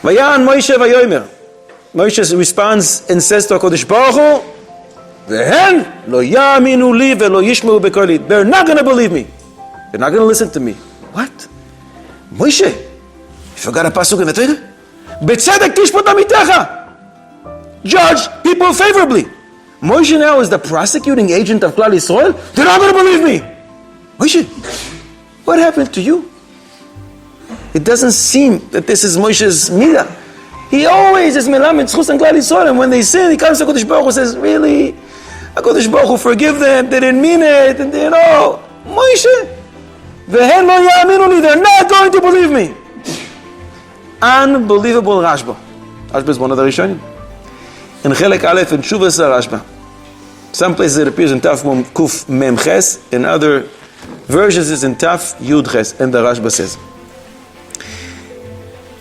Vayan Moshe vayomer. Moshe responds and says to HaKadosh Baruch Hu, Vehen lo yaminu li velo yishmeu bekoli. They're not going to believe me. They're not going to listen to me. What? Moshe, you forgot a pasuk in the Torah? Betzedek tishpot amitecha. Judge people favorably. Moshe now is the prosecuting agent of Klal Yisrael. They're not going to believe me. Moshe, what happened to you? It doesn't seem that this is Moshe's midah. He always is melamed zchus and Klal Yisrael, and when they sin, he comes to HaKadosh Baruch Hu and says, really, HaKadosh Baruch Hu, forgive them, they didn't mean it, and Moshe, v'hen lo ya'aminu li, they're not going to believe me. Unbelievable Rashba. Rashba is one of the Rishonim. In Chelek Aleph and Shuvas Rashba. Some places it appears in Taf Kuf Mem Ches, in other versions it's in Taf Yud Ches, and the Rashba says.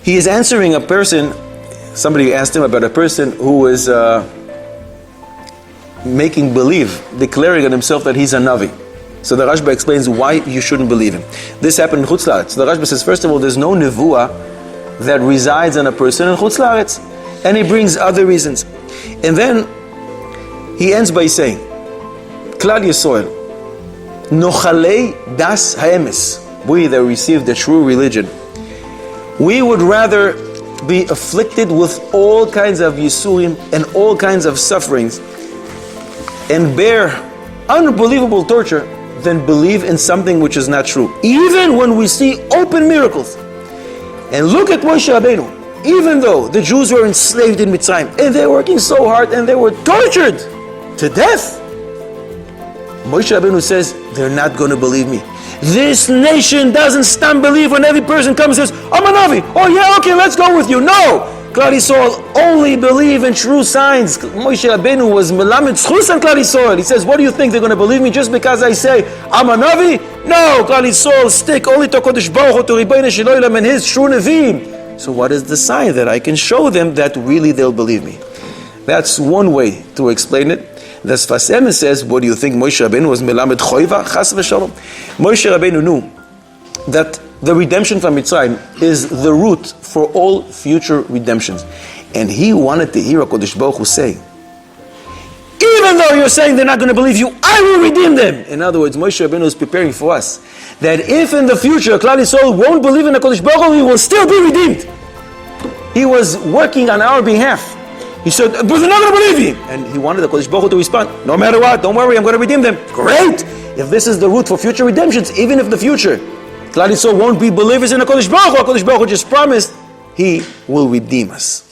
He is answering a person, somebody asked him about a person who is making believe, declaring on himself that he's a Navi. So the Rashba explains why you shouldn't believe him. This happened in Chutz La'aretz. So the Rashba says, first of all, there's no nevuah that resides in a person in Chutz La'aretz. And he brings other reasons. And then he ends by saying, Klal Yisrael, Nochalei das ha'emes, we that receive the true religion, we would rather be afflicted with all kinds of yisurim and all kinds of sufferings and bear unbelievable torture than believe in something which is not true, even when we see open miracles. And look at Moshe Rabbeinu. Even though the Jews were enslaved in Mitzrayim and they were working so hard and they were tortured to death, Moshe Rabbeinu says, they're not going to believe me. This nation doesn't stand believe when every person comes and says, I'm a Navi. Oh yeah, okay, let's go with you. No! Klal Yisrael only believe in true signs. Moshe Rabbeinu was melamed zchus and Klal Yisrael. He says, what do you think? They're going to believe me just because I say, I'm a Navi? No! Klal Yisrael stick only to HaKadosh Baruch Hu, to Ribono Shel Olam and his true Nevi'im. So what is the sign that I can show them that really they'll believe me? That's one way to explain it. The Sfas Emes says, what do you think Moshe Rabbeinu was melamed choiva? Chas v'shalom. Moshe Rabbeinu knew that the redemption from Mitzrayim is the root for all future redemptions. And he wanted to hear HaKadosh Baruch Hu say, even though you're saying they're not going to believe you, I will redeem them. In other words, Moshe Rabbeinu is preparing for us that if in the future Klal Yisrael won't believe in HaKadosh Baruch Hu, he will still be redeemed. He was working on our behalf. He said, but they're not going to believe you. And he wanted the HaKadosh Baruch Hu to respond, no matter what, don't worry, I'm going to redeem them. Great! If this is the root for future redemptions, even if the future Klal Yisrael won't be believers in HaKadosh Baruch Hu just promised, he will redeem us.